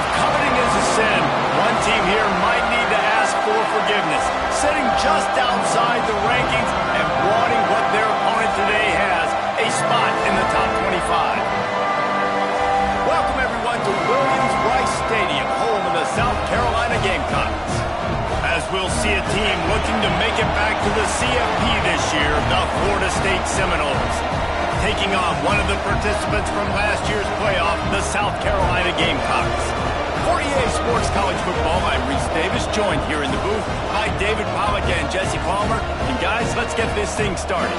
If coveting is a sin, one team here might need to ask for forgiveness, sitting just outside the rankings and wanting what their opponent today has, a spot in the top 25. Welcome, everyone, to Williams-Brice Stadium, home of the South Carolina Gamecocks. As we'll see a team looking to make it back to the CFP this year, the Florida State Seminoles, taking on one of the participants from last year's playoff, the South Carolina Gamecocks. For EA Sports College Football, I'm Reese Davis, joined here in the booth by David Pollack and Jesse Palmer. And guys, let's get this thing started.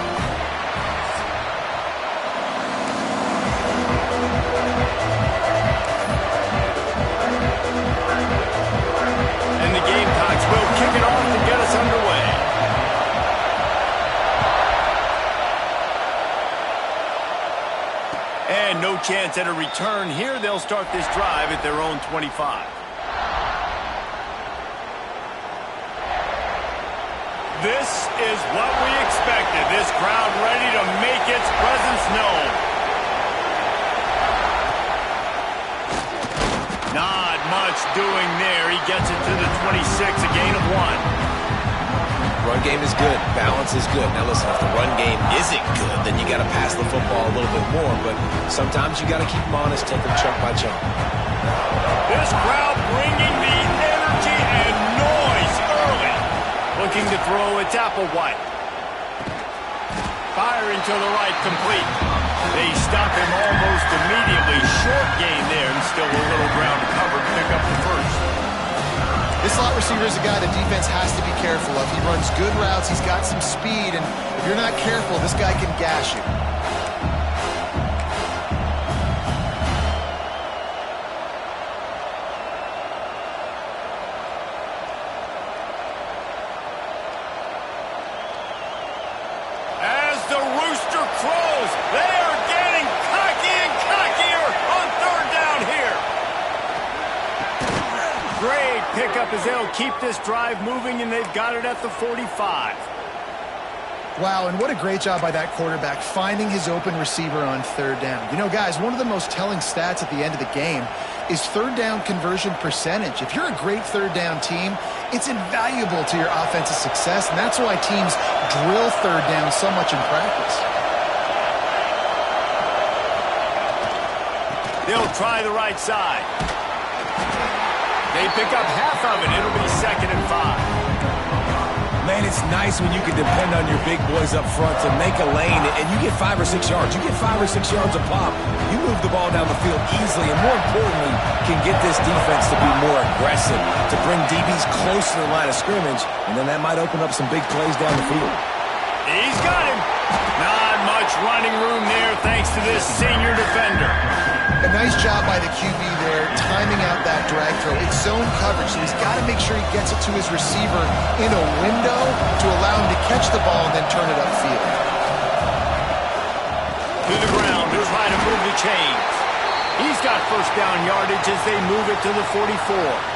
And the Gamecocks will kick it off to get us underway. And no chance at a return here. They'll start this drive at their own 25. This is what we expected. This crowd ready to make its presence known. Not much doing there. He gets it to the 26, a gain of 1. Run game is good. Balance is good. Now listen, if the run game isn't good, then you got to pass the football a little bit more. But sometimes you got to keep them honest, take them chunk by chunk. This crowd bringing the energy and noise early. Looking to throw, it's Applewhite. Firing to the right, complete. They stop him almost immediately. Short gain there, and still a little ground to cover to pick up the first. This slot receiver is a guy the defense has to be careful of. He runs good routes, he's got some speed, and if you're not careful, this guy can gash you. As the rooster crows, they are getting cocky and cockier on third down here. Great pickup as they'll keep this drive moving, and they've got it at the 45. Wow, and what a great job by that quarterback finding his open receiver on third down. You know, guys, one of the most telling stats at the end of the game is third down conversion percentage. If you're a great third down team, it's invaluable to your offensive success, and that's why teams drill third down so much in practice. They'll try the right side. They pick up half of it. It'll be 2nd and 5. Man, it's nice when you can depend on your big boys up front to make a lane, and you get 5 or 6 yards. You get 5 or 6 yards a pop. You move the ball down the field easily, and more importantly, can get this defense to be more aggressive, to bring DBs close to the line of scrimmage, and then that might open up some big plays down the field. He's got him. Not much running room there thanks to this senior defender. A nice job by the QB there, timing out that drag throw. It's zone coverage, so he's got to make sure he gets it to his receiver in a window to allow him to catch the ball and then turn it upfield. To the ground to try to move the chains. He's got first down yardage as they move it to the 44.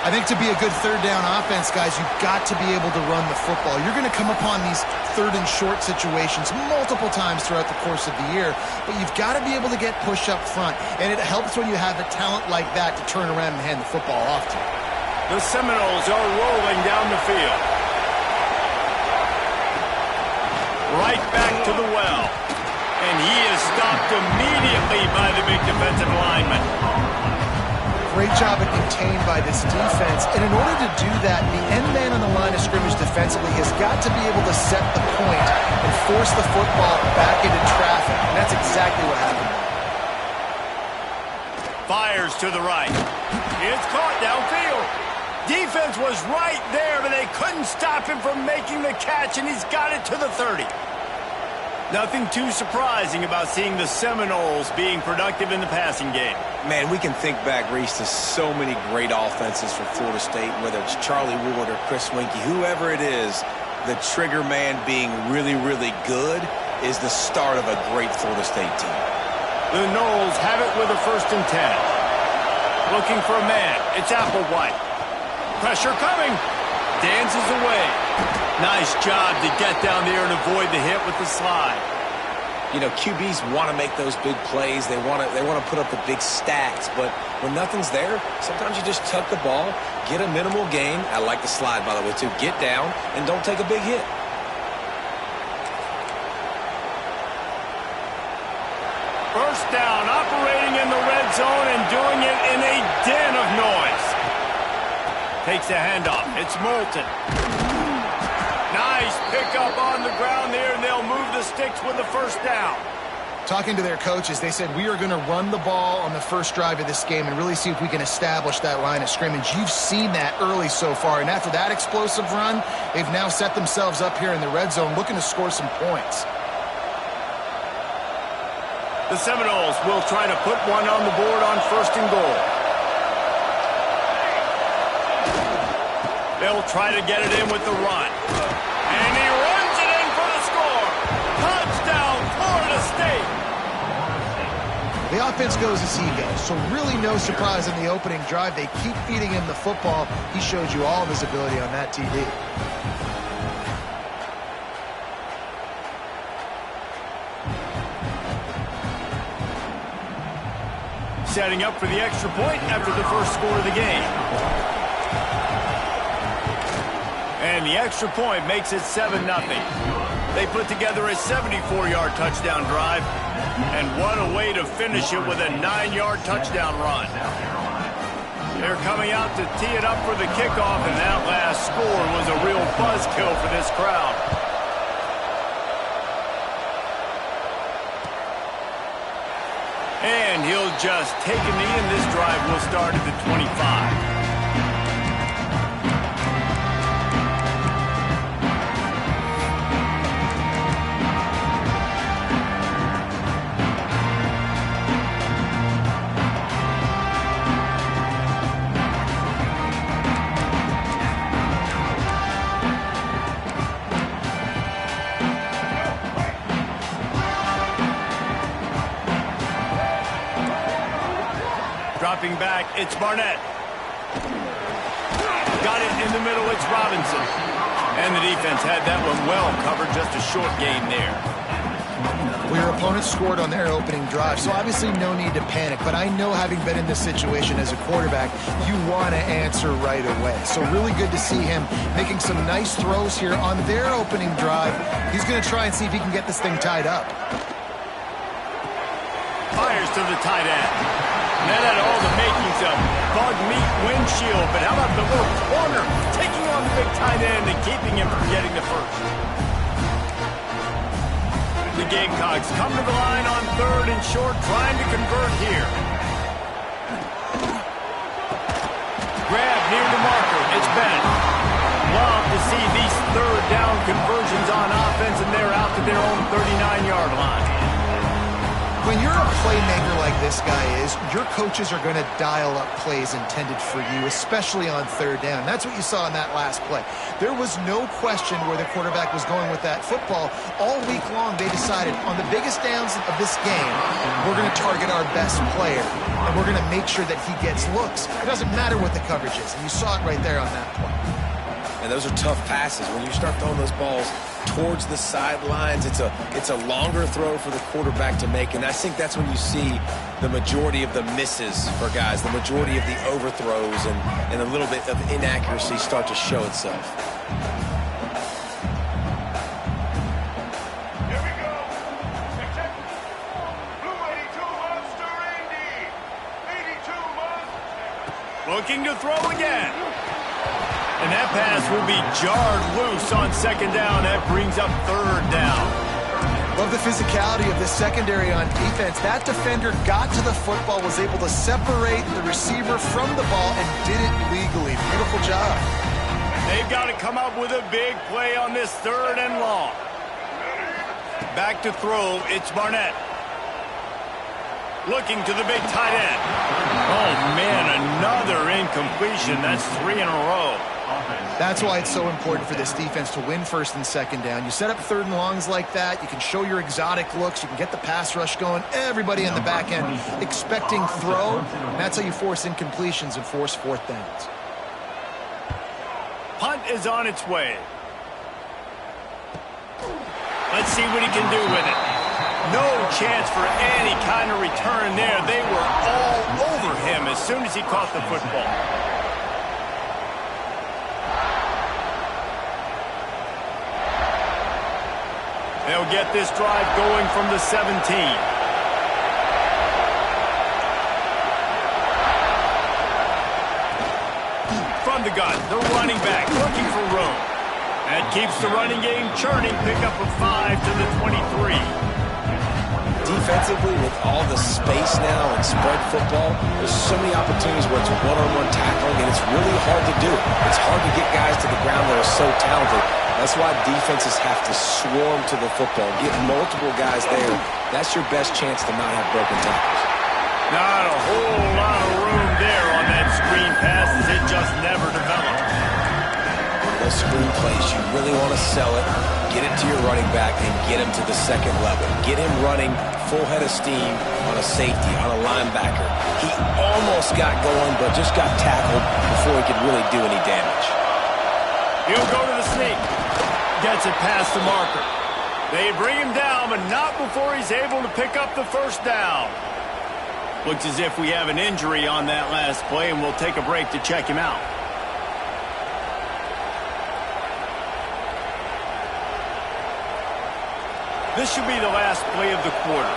I think to be a good third down offense, guys, you've got to be able to run the football. You're going to come upon these third and short situations multiple times throughout the course of the year, but you've got to be able to get push up front, and it helps when you have a talent like that to turn around and hand the football off to. The Seminoles are rolling down the field. Right back to the well, and he is stopped immediately by the big defensive lineman. Great job at contained by this defense. And in order to do that, the end man on the line of scrimmage defensively has got to be able to set the point and force the football back into traffic. And that's exactly what happened. Fires to the right. It's caught downfield. Defense was right there, but they couldn't stop him from making the catch, and he's got it to the 30. Nothing too surprising about seeing the Seminoles being productive in the passing game. Man, we can think back, Reese, to so many great offenses for Florida State, whether it's Charlie Ward or Chris Winkie, whoever it is, the trigger man being really, really good is the start of a great Florida State team. The Noles have it with a 1st and 10. Looking for a man. It's Applewhite. Pressure coming. Dances away. Nice job to get down there and avoid the hit with the slide. You know, QBs want to make those big plays. They want to put up the big stats. But when nothing's there, sometimes you just tuck the ball, get a minimal gain. I like the slide, by the way, too. Get down and don't take a big hit. First down, operating in the red zone and doing it in a den of noise. Takes a handoff. It's Moulton. Nice pickup on the ground there, and they'll move the sticks with the first down. Talking to their coaches, they said, we are going to run the ball on the first drive of this game and really see if we can establish that line of scrimmage. You've seen that early so far, and after that explosive run, they've now set themselves up here in the red zone looking to score some points. The Seminoles will try to put one on the board on first and goal. They'll try to get it in with the run. And he runs it in for the score. Touchdown, Florida State. The offense goes as he goes, so really no surprise in the opening drive. They keep feeding him the football. He showed you all of his ability on that TD. Setting up for the extra point after the first score of the game. And the extra point makes it 7-0. They put together a 74-yard touchdown drive. And what a way to finish it with a 9-yard touchdown run. They're coming out to tee it up for the kickoff, and that last score was a real buzzkill for this crowd. And he'll just take a knee, and this drive will start at the 25. Dropping back, it's Barnett. Got it in the middle, it's Robinson. And the defense had that one well covered, just a short gain there. Well, your opponent scored on their opening drive, so obviously no need to panic. But I know, having been in this situation as a quarterback, you want to answer right away. So really good to see him making some nice throws here on their opening drive. He's going to try and see if he can get this thing tied up. Fires to the tight end. That had all the makings of bug meat windshield, but how about the little corner taking on the big tight end and keeping him from getting the first? The Gamecocks come to the line on third and short, trying to convert here. Grab near the marker, it's Bennett. Love to see these third down conversions on offense, and they're out to their own 39-yard line. When you're a playmaker like this guy is, your coaches are going to dial up plays intended for you, especially on third down. That's what you saw in that last play. There was no question where the quarterback was going with that football. All week long, they decided on the biggest downs of this game, we're going to target our best player, and we're going to make sure that he gets looks. It doesn't matter what the coverage is, and you saw it right there on that play. And those are tough passes. When you start throwing those balls towards the sidelines, it's a longer throw for the quarterback to make, and I think that's when you see the majority of the misses for guys, the majority of the overthrows and a little bit of inaccuracy start to show itself. Here we go. Blue 82 Monster Indy. 82 Monster. Looking to throw again. And that pass will be jarred loose on second down. That brings up third down. Love the physicality of this secondary on defense. That defender got to the football, was able to separate the receiver from the ball, and did it legally. Beautiful job. They've got to come up with a big play on this third and long. Back to throw, it's Barnett. Looking to the big tight end. Oh, man, another incompletion. That's 3 in a row. That's why it's so important for this defense to win first and second down. You set up third and longs like that, you can show your exotic looks, you can get the pass rush going, everybody in the back end expecting throw. That's how you force incompletions and force fourth downs. Punt is on its way. Let's see what he can do with it. No chance for any kind of return there. They were all over him as soon as he caught the football. They'll get this drive going from the 17. From the gun, the running back looking for room. That keeps the running game churning. Pick up a 5 to the 23. Defensively, with all the space now and spread football, there's so many opportunities where it's one-on-one tackling, and it's really hard to do. It's hard to get guys to the ground that are so talented. That's why defenses have to swarm to the football, get multiple guys there. That's your best chance to not have broken tackles. Not a whole lot of room there on that screen pass as it just never developed. Those screen plays, you really want to sell it, get it to your running back, and get him to the second level. Get him running full head of steam on a safety, on a linebacker. He almost got going, but just got tackled before he could really do any damage. He'll go to the sneak. Gets it past the marker. They bring him down, but not before he's able to pick up the first down. Looks as if we have an injury on that last play, and we'll take a break to check him out. This should be the last play of the quarter.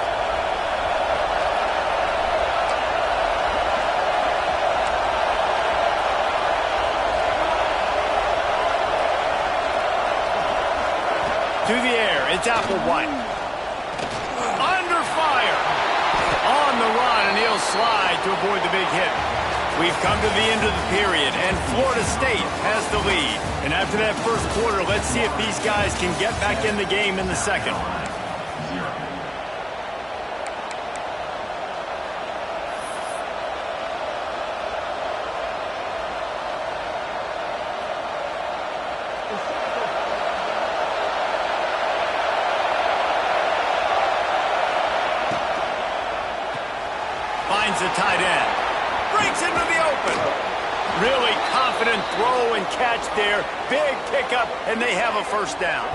To the air, it's Applewhite. Under fire. On the run, and he'll slide to avoid the big hit. We've come to the end of the period, and Florida State has the lead. And after that first quarter, let's see if these guys can get back in the game in the second. Finds the tight end. Breaks into the open. Really confident throw and catch there. Big pickup, and they have a first down.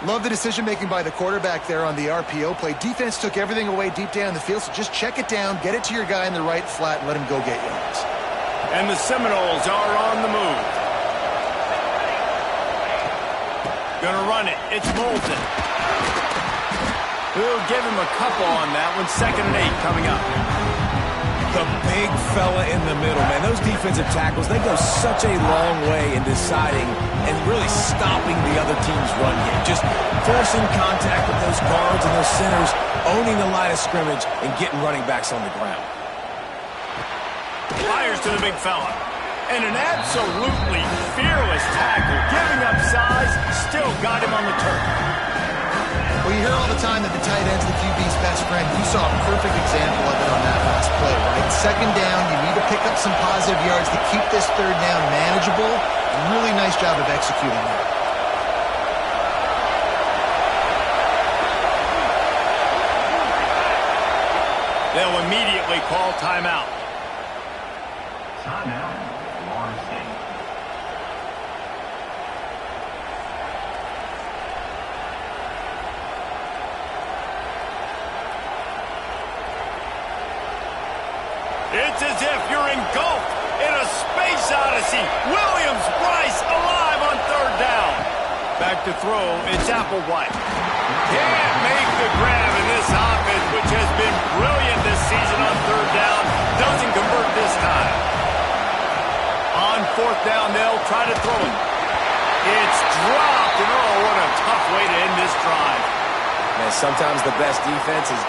Love the decision-making by the quarterback there on the RPO play. Defense took everything away deep down the field, so just check it down, get it to your guy in the right flat, and let him go get yards. And the Seminoles are on the move. Gonna run it. It's Moulton. We'll give him a couple on that one. 2nd and 8 coming up. The big fella in the middle, man. Those defensive tackles, they go such a long way in deciding and really stopping the other team's run game. Just forcing contact with those guards and those centers, owning the line of scrimmage, and getting running backs on the ground. Fires to the big fella. And an absolutely fearless tackle. Giving up size, still got him on the turf. Well, you hear all the time that the tight end's the QB's best friend. You saw a perfect example of it on that last play, right? 2nd down, you need to pick up some positive yards to keep this 3rd down manageable. Really nice job of executing that. They'll immediately call timeout. Timeout, Florida State. It's as if you're engulfed in a space odyssey. Williams, Bryce, alive on 3rd down. Back to throw, it's Applewhite. Can't make the grab in this offense, which has been brilliant this season on 3rd down. Doesn't convert this time. On 4th down, they'll try to throw it. It's dropped, and oh, what a tough way to end this drive. Man, sometimes the best defense is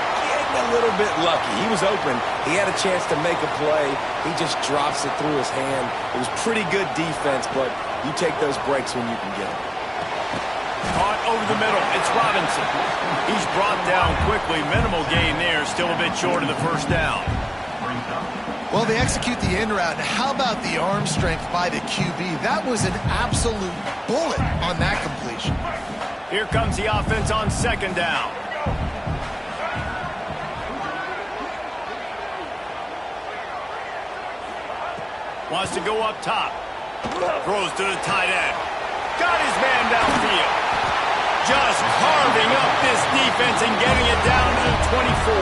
a little bit lucky. He was open. He had a chance to make a play. He just drops it through his hand. It was pretty good defense, but you take those breaks when you can get them. Caught over the middle. It's Robinson. He's brought down quickly. Minimal gain there. Still a bit short of the first down. Well, they execute the in route. How about the arm strength by the QB? That was an absolute bullet on that completion. Here comes the offense on 2nd down. Wants to go up top. Throws to the tight end. Got his man downfield. Just carving up this defense and getting it down to the 24.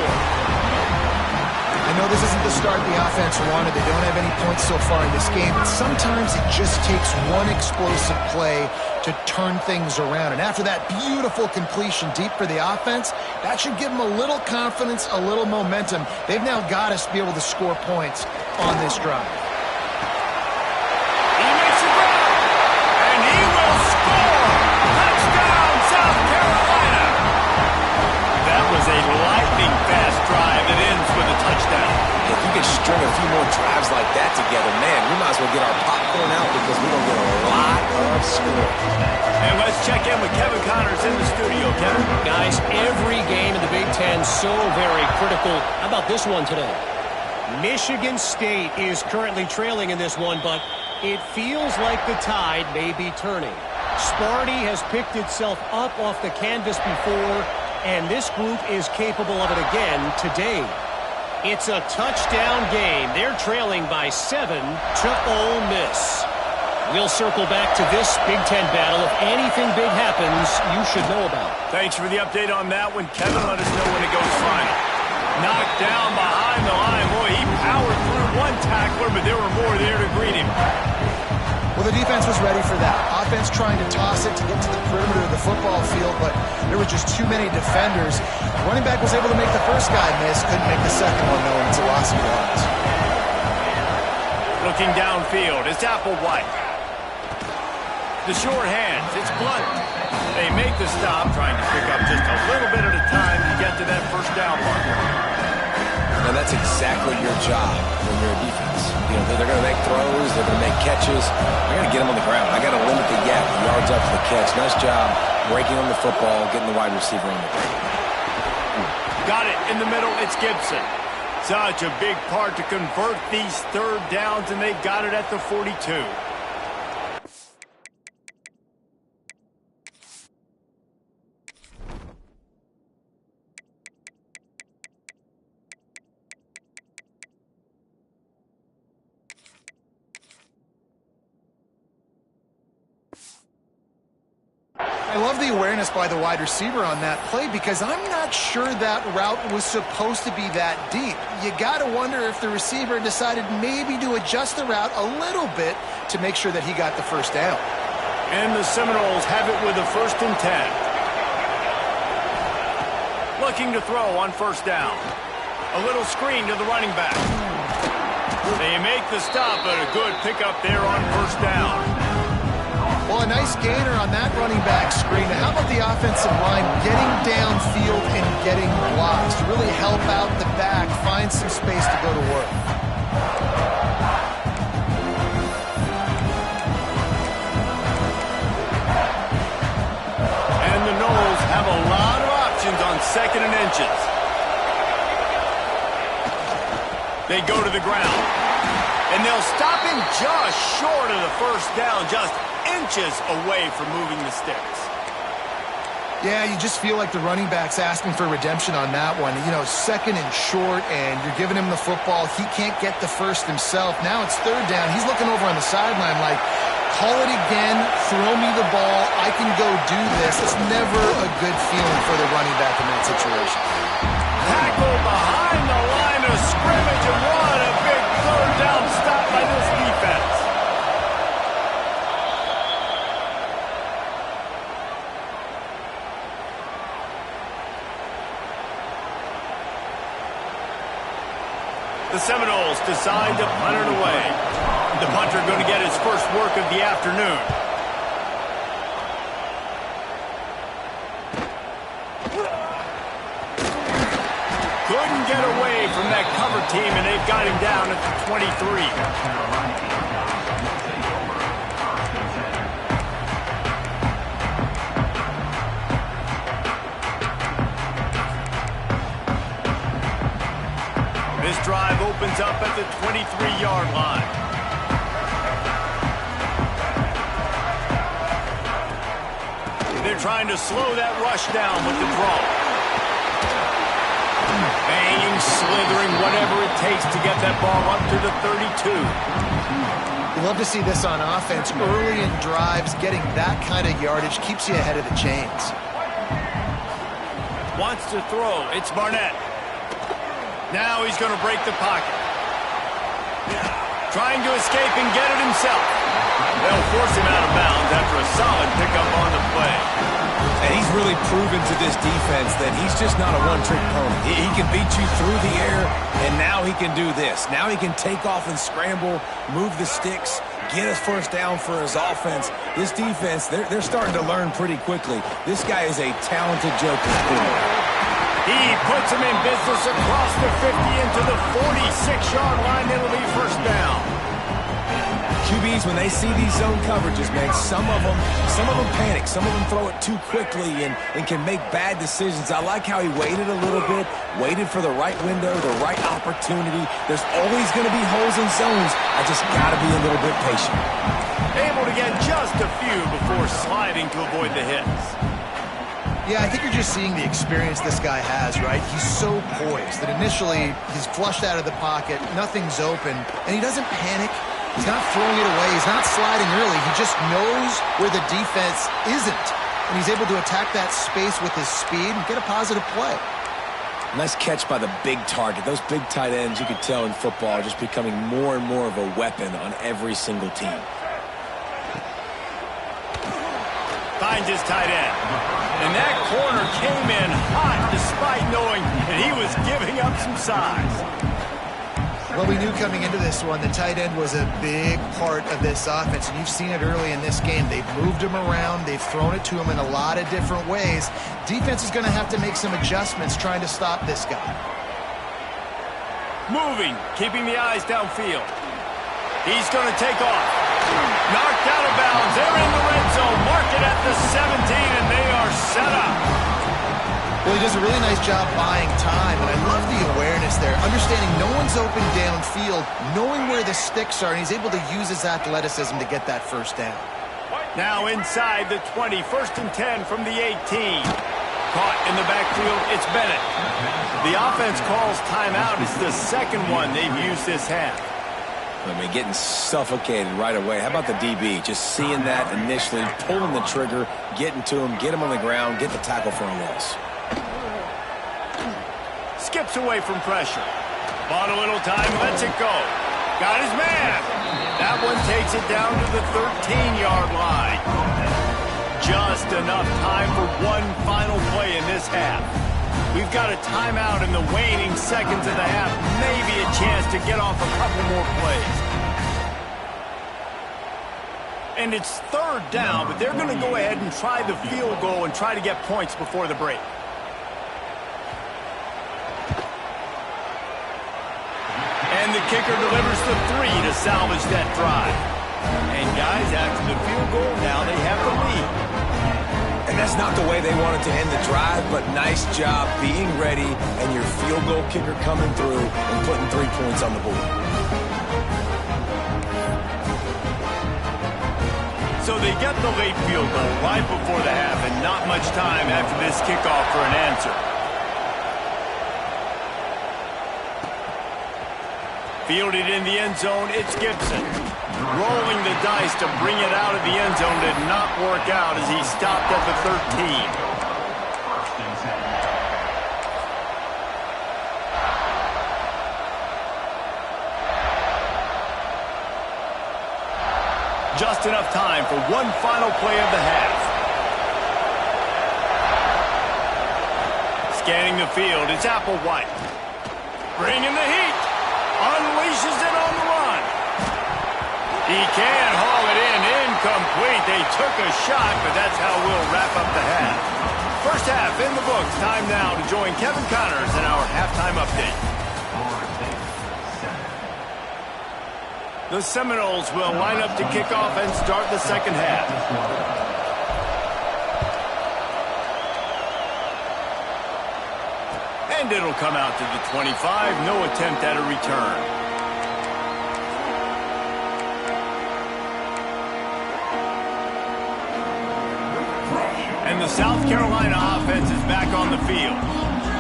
I know this isn't the start the offense wanted. They don't have any points so far in this game, but sometimes it just takes one explosive play to turn things around. And after that beautiful completion deep for the offense, that should give them a little confidence, a little momentum. They've now got to be able to score points on this drive. He makes a run, and he will score! Touchdown, South Carolina! That was a lightning-fast drive that ends with a touchdown. If you can string a few more drives like that together, man, we might as well get our popcorn out because we're going to get a lot of scores. And let's check in with Kevin Connors in the studio. Kevin? Guys, every game in the Big Ten so very critical. How about this one today? Michigan State is currently trailing in this one, but it feels like the tide may be turning. Sparty has picked itself up off the canvas before, and this group is capable of it again today. It's a touchdown game. They're trailing by 7 to Ole Miss. We'll circle back to this Big Ten battle. If anything big happens, you should know about. Thanks for the update on that one, Kevin. Let us know when it goes final. Knocked down behind the line. Boy, he powered through one tackler, but there were more there to greet him. Well, the defense was ready for that. Offense trying to toss it to get to the perimeter of the football field, but there were just too many defenders. The running back was able to make the first guy miss, couldn't make the second one, though, and it's a loss of yards. Looking downfield, it's Applewhite. The short hands, it's Blunt. They make the stop, trying to pick up just a little bit at a time to get to that first down marker. And that's exactly your job when you're a defense. You know, they're going to make throws, they're going to make catches. I got to get them on the ground. I got to limit the gap, the yards up to the catch. Nice job breaking on the football, getting the wide receiver on the ground. Got it in the middle, it's Gibson. Such a big part to convert these third downs, and they got it at the 42. I love the awareness by the wide receiver on that play because I'm not sure that route was supposed to be that deep. You got to wonder if the receiver decided maybe to adjust the route a little bit to make sure that he got the first down. And the Seminoles have it with a 1st and 10. Looking to throw on first down. A little screen to the running back. They make the stop, but a good pickup there on first down. Well, a nice gainer on that running back screen. How about the offensive line getting downfield and getting blocks to really help out the back, find some space to go to work? And the Noles have a lot of options on 2nd and inches. They go to the ground. And they'll stop him just short of the first down, just inches away from moving the sticks. Yeah, you just feel like the running back's asking for redemption on that one. You know, 2nd and short, and you're giving him the football. He can't get the first himself. Now it's 3rd down. He's looking over on the sideline like, call it again, throw me the ball, I can go do this. It's never a good feeling for the running back in that situation. Tackle behind the line of scrimmage, and what a big 3rd down stop by this defense. The Seminoles decide to punt it away. The punter going to get his first work of the afternoon. Couldn't get away from that cover team, and they've got him down at the 23. This drive opens up at the 23-yard line. They're trying to slow that rush down with the draw. Banging, slithering, whatever it takes to get that ball up to the 32. You love to see this on offense. Early in drives, getting that kind of yardage keeps you ahead of the chains. Wants to throw. It's Barnett. Now he's going to break the pocket. Trying to escape and get it himself. They'll force him out of bounds after a solid pickup on the play. And he's really proven to this defense that he's just not a one-trick pony. He can beat you through the air, and now he can do this. Now he can take off and scramble, move the sticks, get us first down for his offense. This defense, they're starting to learn pretty quickly. This guy is a talented joke as quarterback. He puts him in business across the 50 into the 46-yard line. It'll be first down. QBs, when they see these zone coverages, man, some of them panic. Some of them throw it too quickly and can make bad decisions. I like how he waited a little bit, waited for the right window, the right opportunity. There's always going to be holes in zones. I just got to be a little bit patient. Able to get just a few before sliding to avoid the hits. Yeah, I think you're just seeing the experience this guy has, right? He's so poised that initially he's flushed out of the pocket, nothing's open, and he doesn't panic. He's not throwing it away. He's not sliding early. He just knows where the defense isn't, and he's able to attack that space with his speed and get a positive play. Nice catch by the big target. Those big tight ends, you could tell in football, are just becoming more and more of a weapon on every single team. Finds his tight end. And that corner came in hot despite knowing that he was giving up some size. Well, we knew coming into this one the tight end was a big part of this offense, and you've seen it early in this game. They've moved him around. They've thrown it to him in a lot of different ways. Defense is going to have to make some adjustments trying to stop this guy. Moving, keeping the eyes downfield. He's going to take off. Knocked out of bounds. They're in the red zone. Mark it at the 17, and they are set up. Well, he does a really nice job buying time, and I love the awareness there. Understanding no one's open downfield, knowing where the sticks are, and he's able to use his athleticism to get that first down. Now inside the 20, 1st and 10 from the 18. Caught in the backfield, it's Bennett. The offense calls timeout. It's the second one they've used this half. I mean, getting suffocated right away. How about the DB? Just seeing that initially, pulling the trigger, getting to him, get him on the ground, get the tackle for a loss. Skips away from pressure. Bought a little time, lets it go. Got his man. That one takes it down to the 13-yard line. Just enough time for one final play in this half. We've got a timeout in the waning seconds of the half. Maybe a chance to get off a couple more plays. And it's 3rd down, but they're going to go ahead and try the field goal and try to get points before the break. And the kicker delivers the 3 to salvage that drive. And guys, after the field goal, now they have the lead. And that's not the way they wanted to end the drive, but nice job being ready and your field goal kicker coming through and putting 3 points on the board. So they get the late field goal right before the half and not much time after this kickoff for an answer. Fielded in the end zone, it's Gibson. Rolling the dice to bring it out of the end zone did not work out as he stopped at the 13. Just enough time for one final play of the half. Scanning the field, it's Applewhite. Bringing the heat. Unleashes it on the run. He can haul it in. Incomplete. They took a shot, but that's how we'll wrap up the half. First half in the books. Time now to join Kevin Connors in our halftime update. The Seminoles will line up to kick off and start the second half. And it'll come out to the 25. No attempt at a return. And the South Carolina offense is back on the field.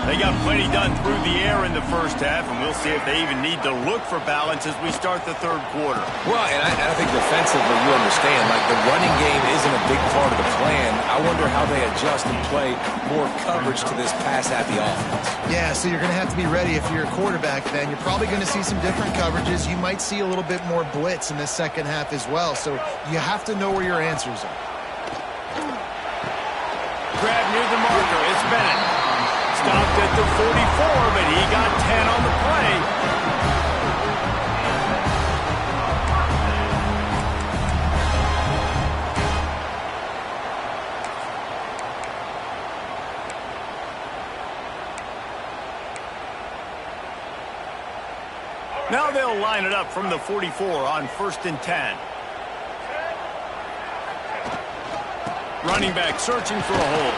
They got plenty done through the air in the first half, and we'll see if they even need to look for balance as we start the third quarter. Well, and I think defensively, you understand, like the running game isn't a big part of the plan. I wonder how they adjust and play more coverage to this pass-happy offense. Yeah, so you're going to have to be ready if you're a quarterback then. You're probably going to see some different coverages. You might see a little bit more blitz in the second half as well, so you have to know where your answers are. Grab near the marker. It's Bennett. Stopped at the 44, but he got 10 on the play. Now they'll line it up from the 44 on 1st and 10. Running back searching for a hole.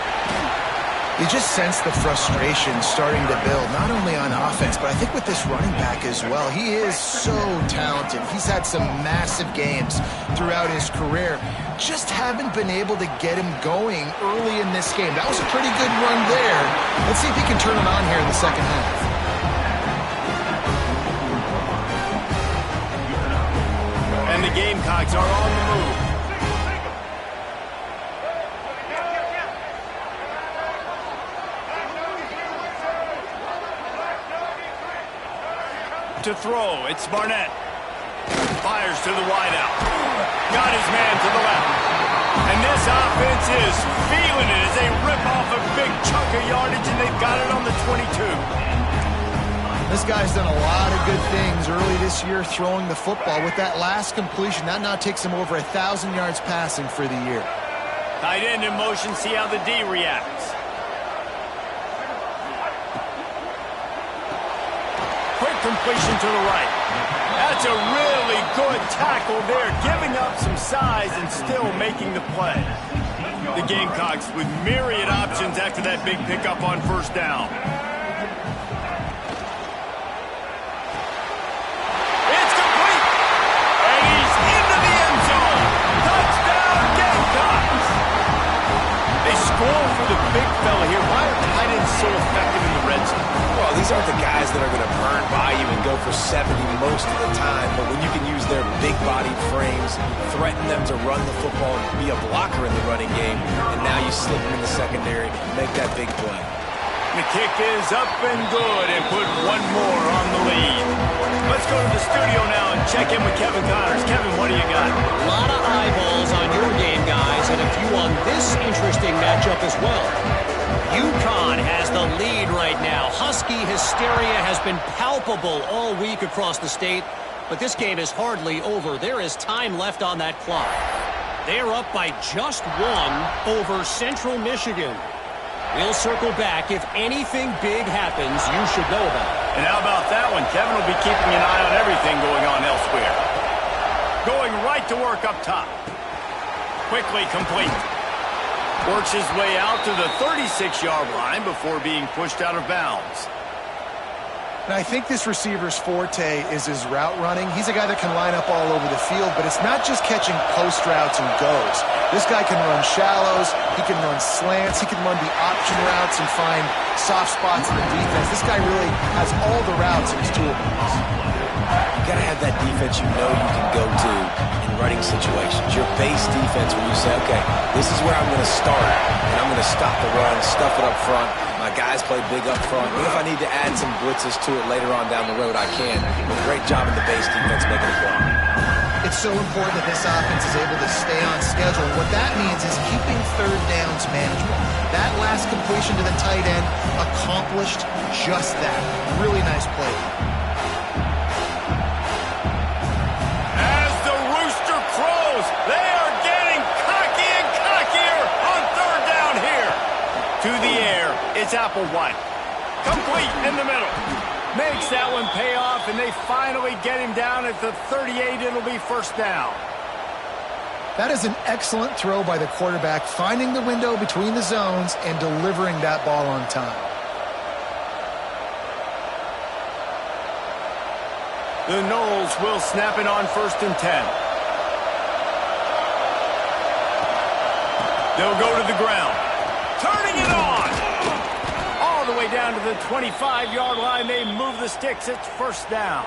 You just sense the frustration starting to build, not only on offense, but I think with this running back as well. He is so talented. He's had some massive games throughout his career. Just haven't been able to get him going early in this game. That was a pretty good run there. Let's see if he can turn it on here in the second half. And the Gamecocks are on the move. To throw, it's Barnett. Fires to the wideout. Got his man to the left. And this offense is feeling it as they rip off a big chunk of yardage, and they've got it on the 22. This guy's done a lot of good things early this year throwing the football. With that last completion, that now takes him over 1,000 yards passing for the year. Tight end in motion, see how the D reacts. Quick completion to the right. That's a really good tackle there, giving up some size and still making the play. The Gamecocks with myriad options after that big pickup on 1st down. It's complete. And he's into the end zone. Touchdown, Gamecocks. They score for the big fella here. Why are tight ends so effective in the red zone? Well, these aren't the guys that are going to burn by you and go for 70 most of the time, but when you can use their big-bodied frames, threaten them to run the football and be a blocker in the running game, and now you slip them in the secondary, make that big play. The kick is up and good and put one more on the lead. Let's go to the studio now and check in with Kevin Connors. Kevin, what do you got? A lot of eyeballs on your game, guys, and a few on this interesting matchup as well. UConn has the lead right now. Husky hysteria has been palpable all week across the state, but this game is hardly over. There is time left on that clock. They're up by just one over Central Michigan. We'll circle back. If anything big happens, you should know about it. And how about that one? Kevin will be keeping an eye on everything going on elsewhere. Going right to work up top. Quickly complete. Works his way out to the 36-yard line before being pushed out of bounds. And I think this receiver's forte is his route running. He's a guy that can line up all over the field, but it's not just catching post routes and goes. This guy can run shallows, he can run slants, he can run the option routes and find soft spots in the defense. This guy really has all the routes in his toolbox. You got to have that defense you know you can go to in running situations. Your base defense when you say, okay, this is where I'm going to start, and I'm going to stop the run, stuff it up front. My guys play big up front. And if I need to add some blitzes to it later on down the road, I can. But great job in the base defense making it work. It's so important that this offense is able to stay on schedule. And what that means is keeping third downs manageable. That last completion to the tight end accomplished just that. Really nice play. As the rooster crows, they are getting cocky and cockier on 3rd down here. To the air, it's Applewhite. Complete in the middle. Makes that one pay off, and they finally get him down at the 38. It'll be 1st down. That is an excellent throw by the quarterback, finding the window between the zones and delivering that ball on time. The Noles will snap it on 1st and 10. They'll go to the ground. Turning it on. All the way down to the 25-yard line. They move the sticks. It's first down.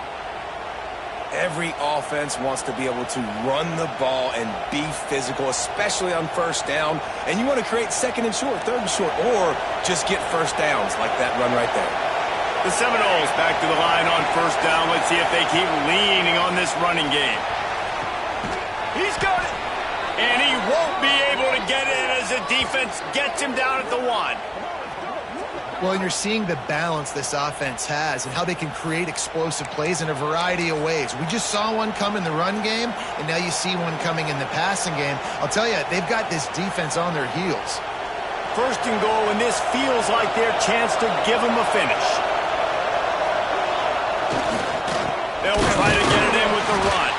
Every offense wants to be able to run the ball and be physical, especially on first down. And you want to create second and short, third and short, or just get first downs like that run right there. The Seminoles back to the line on first down. Let's see if they keep leaning on this running game. He's got it. And he won't be able to get in as the defense gets him down at the 1. Well, and you're seeing the balance this offense has and how they can create explosive plays in a variety of ways. We just saw one come in the run game, and now you see one coming in the passing game. I'll tell you, they've got this defense on their heels. First and goal, and this feels like their chance to give them a finish. They'll try to get it in with the run.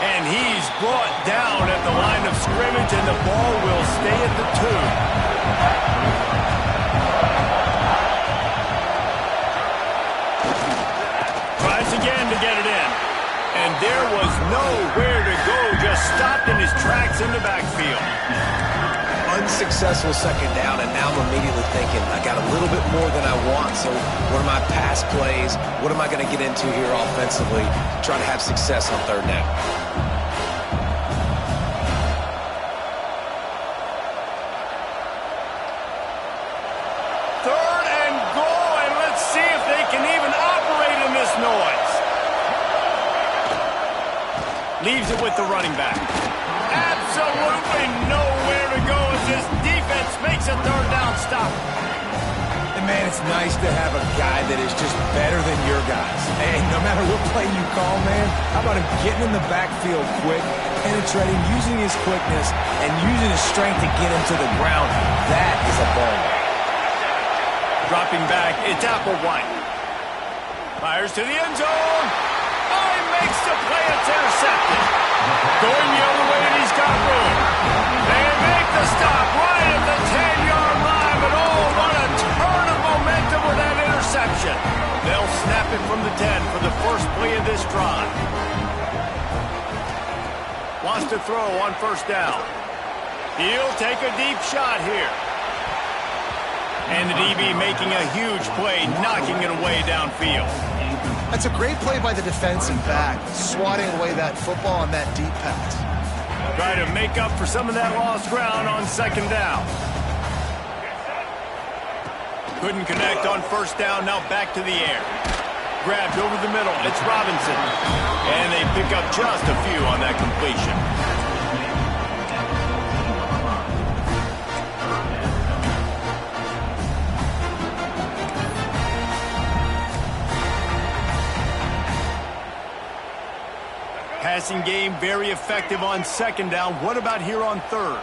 And he's brought down at the line of scrimmage, and the ball will stay at the 2. Again to get it in. And there was nowhere to go, just stopped in his tracks in the backfield. Unsuccessful second down, and now I'm immediately thinking, I got a little bit more than I want, so what are my pass plays? What am I going to get into here offensively to try to have success on third down? Third and goal, and let's see if they can even operate in this noise. Leaves it with the running back. Absolutely nowhere to go as this defense makes a third down stop. And man, it's nice to have a guy that is just better than your guys. And no matter what play you call, man, how about him getting in the backfield quick, penetrating, using his quickness, and using his strength to get him to the ground. That is a ball. Dropping back, it's Applewhite. Fires to the end zone. Oh, he makes the play. It's intercepted. Going the other way, and he's got room. They make the stop right at the 10-yard line, but oh, what a turn of momentum with that interception. They'll snap it from the 10 for the first play of this drive. Wants to throw on first down. He'll take a deep shot here. And the DB making a huge play, knocking it away downfield. That's a great play by the defensive back, swatting away that football on that deep pass. Try to make up for some of that lost ground on second down. Couldn't connect on first down, now back to the air. Grabbed over the middle, it's Robinson. And they pick up just a few on that completion. Passing game very effective on second down. What about here on third?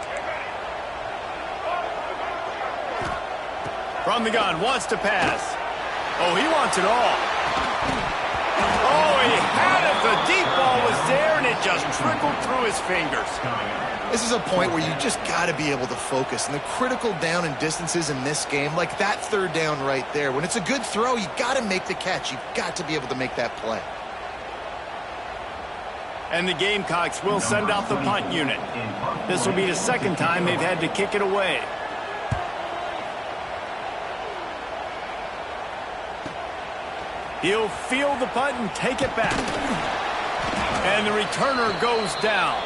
From the gun, wants to pass. Oh, he wants it all. Oh, he had it. The deep ball was there, and it just trickled through his fingers. This is a point where you just got to be able to focus. And the critical down and distances in this game, like that third down right there, when it's a good throw, you got to make the catch. You've got to be able to make that play. And the Gamecocks will send out the punt unit. This will be the second time they've had to kick it away. He'll field the punt and take it back. And the returner goes down.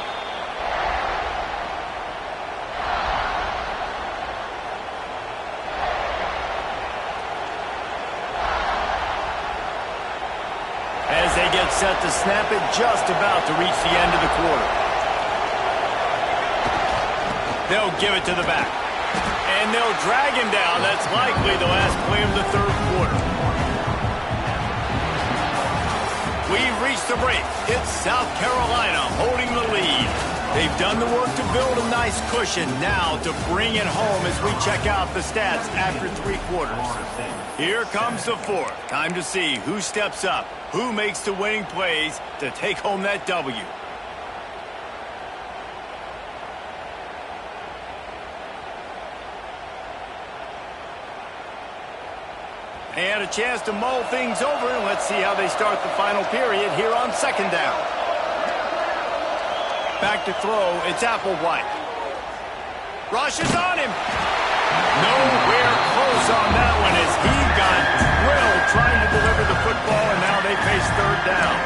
As they get set to snap it, just about to reach the end of the quarter. They'll give it to the back. And they'll drag him down. That's likely the last play of the third quarter. We've reached the break. It's South Carolina holding the lead. They've done the work to build a nice cushion. Now to bring it home as we check out the stats after three quarters. Here comes the fourth. Time to see who steps up, who makes the winning plays to take home that W. And a chance to mull things over, and let's see how they start the final period here on second down. Back to throw, it's Applewhite. Rush is on him. Nowhere close close on that one as he got drilled trying to deliver the football, and now they face third down.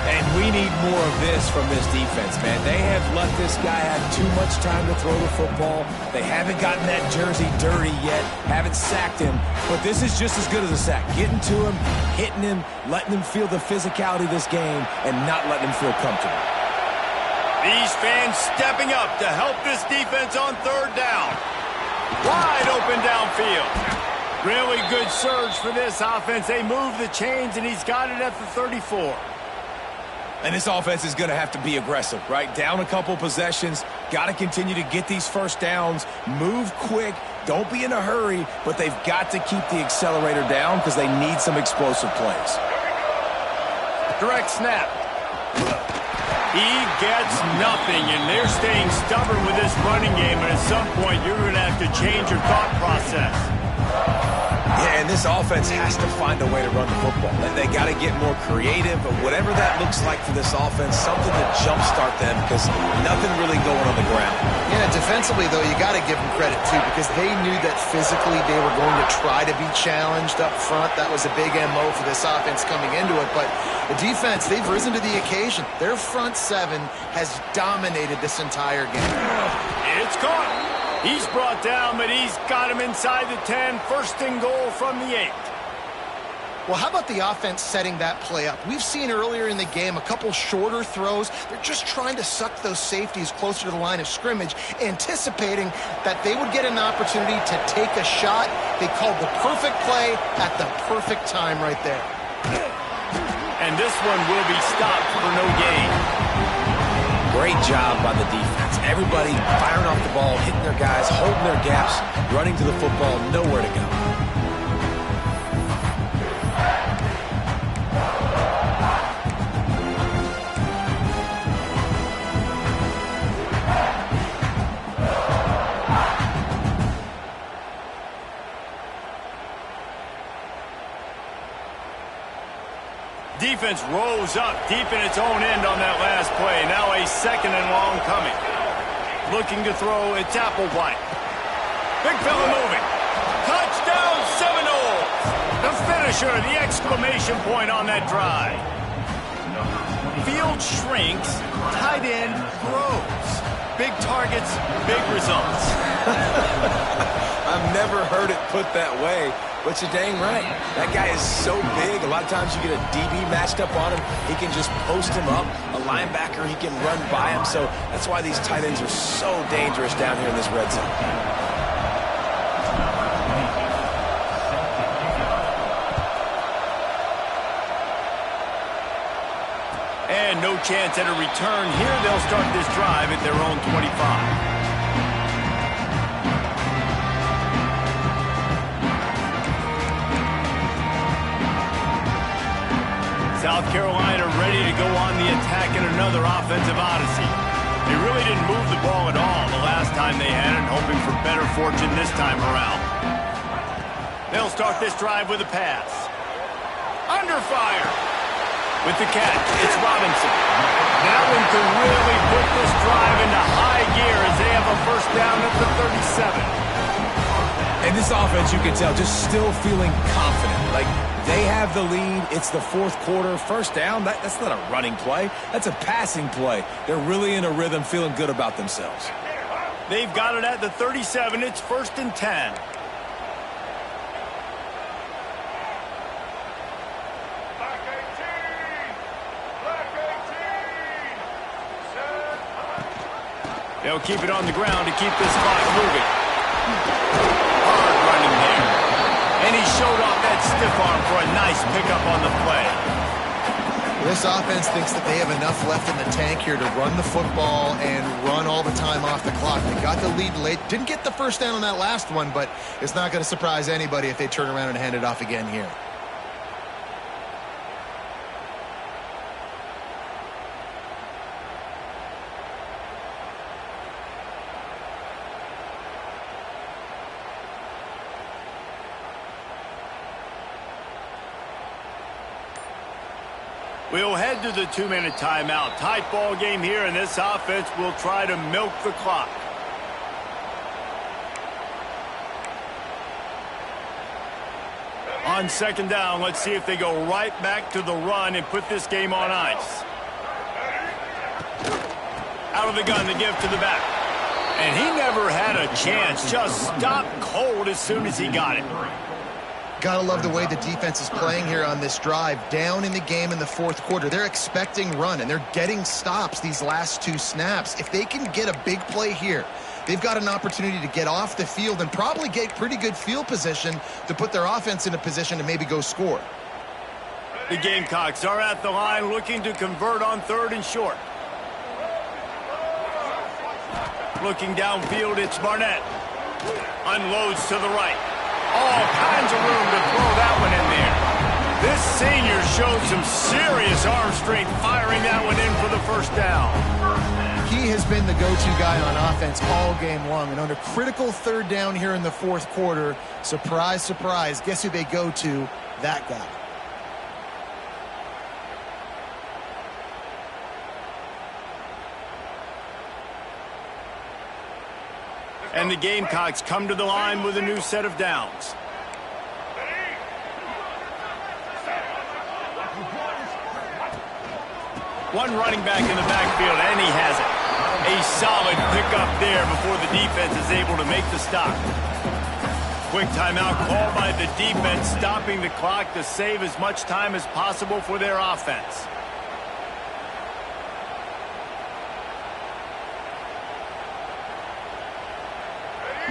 And we need more of this from this defense, man. They have let this guy have too much time to throw the football. They haven't gotten that jersey dirty yet, haven't sacked him. But this is just as good as a sack. Getting to him, hitting him, letting him feel the physicality of this game, and not letting him feel comfortable. These fans stepping up to help this defense on third down. Wide open downfield. Really good surge for this offense. They move the chains, and he's got it at the 34. And this offense is going to have to be aggressive, right? Down a couple possessions, got to continue to get these first downs, move quick, don't be in a hurry, but they've got to keep the accelerator down because they need some explosive plays. Direct snap. He gets nothing, and they're staying stubborn with this running game, and at some point you're going to have to change your thought process. Yeah, and this offense has to find a way to run the football. They got to get more creative, but whatever that looks like for this offense, something to jumpstart them because nothing really going on the ground. Yeah, defensively, though, you got to give them credit, too, because they knew that physically they were going to try to be challenged up front. That was a big MO for this offense coming into it, but the defense, they've risen to the occasion. Their front seven has dominated this entire game. It's caught. He's brought down, but he's got him inside the 10. First and goal from the 8. Well, how about the offense setting that play up? We've seen earlier in the game a couple shorter throws. They're just trying to suck those safeties closer to the line of scrimmage, anticipating that they would get an opportunity to take a shot. They called the perfect play at the perfect time right there. And this one will be stopped for no gain. Great job by the defense. Everybody firing off the ball, hitting their guys, holding their gaps, running to the football, nowhere to go. Defense rose up deep in its own end on that last play. Now a second and long coming. Looking to throw, it's Applewhite. Big fella moving. Touchdown Seminoles! The finisher, the exclamation point on that drive. Field shrinks, tight end grows. Big targets, big results. I've never heard it put that way, but you're dang right. That guy is so big. A lot of times you get a DB matched up on him. He can just post him up. A linebacker, he can run by him. So that's why these tight ends are so dangerous down here in this red zone. And no chance at a return here. They'll start this drive at their own 25. South Carolina ready to go on the attack in another offensive odyssey. They really didn't move the ball at all the last time they had it, hoping for better fortune this time around. They'll start this drive with a pass. Under fire. With the catch, it's Robinson. That one could really put this drive into high gear as they have a first down at the 37. And this offense, you can tell, just still feeling confident. Like, they have the lead. It's the fourth quarter. First down, that's not a running play. That's a passing play. They're really in a rhythm, feeling good about themselves. They've got it at the 37. It's first and 10. They'll keep it on the ground to keep this clock moving. Hard running there. And he showed off that stiff arm for a nice pickup on the play. This offense thinks that they have enough left in the tank here to run the football and run all the time off the clock. They got the lead late. Didn't get the first down on that last one, but it's not going to surprise anybody if they turn around and hand it off again here. We'll head to the 2-minute timeout. Tight ball game here, and this offense will try to milk the clock. On second down, let's see if they go right back to the run and put this game on ice. Out of the gun to give to the back. And he never had a chance. Just stopped cold as soon as he got it. Gotta love the way the defense is playing here on this drive. Down in the game in the fourth quarter. They're expecting run, and they're getting stops these last two snaps. If they can get a big play here, they've got an opportunity to get off the field and probably get pretty good field position to put their offense in a position to maybe go score. The Gamecocks are at the line looking to convert on third and short. Looking downfield, it's Barnett. Unloads to the right. All kinds of room to throw that one in there. This senior showed some serious arm strength firing that one in for the first down. He has been the go-to guy on offense all game long. And on a critical third down here in the fourth quarter, surprise, surprise, guess who they go to? That guy. And the Gamecocks come to the line with a new set of downs. One running back in the backfield, and he has it. A solid pickup there before the defense is able to make the stop. Quick timeout called by the defense, stopping the clock to save as much time as possible for their offense.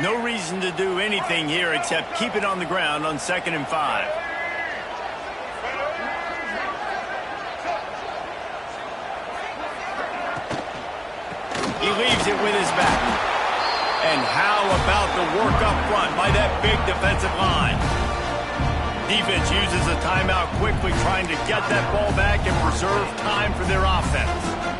No reason to do anything here except keep it on the ground on 2nd and 5. He leaves it with his back. And how about the work up front by that big defensive line? Defense uses a timeout quickly, trying to get that ball back and preserve time for their offense.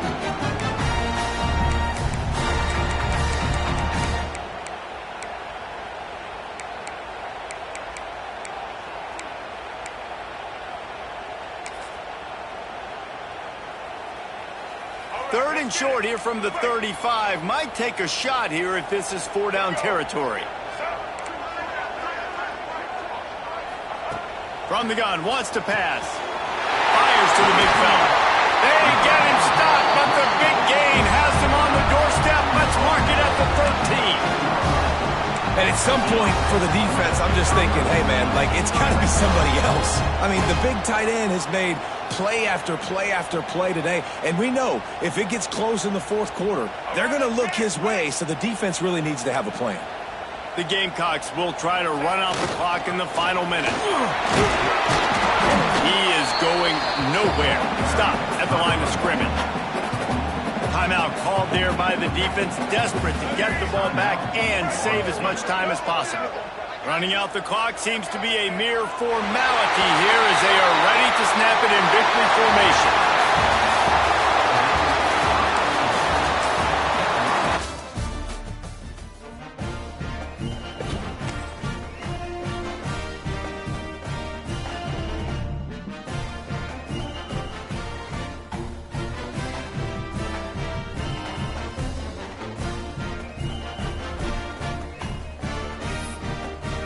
Third and short here from the 35. Might take a shot here if this is 4-down territory. From the gun, wants to pass. Fires to the big fella. They get him stopped, but the big gain has him on the doorstep. Let's mark it at the 13. And at some point for the defense, I'm just thinking, hey, man, like, it's got to be somebody else. I mean, the big tight end has made play after play after play today. And we know if it gets close in the fourth quarter, they're going to look his way, so the defense really needs to have a plan. The Gamecocks will try to run out the clock in the final minute. He is going nowhere. Stop at the line of scrimmage. Timeout called there by the defense, desperate to get the ball back and save as much time as possible. Running out the clock seems to be a mere formality here as they are ready to snap it in victory formation.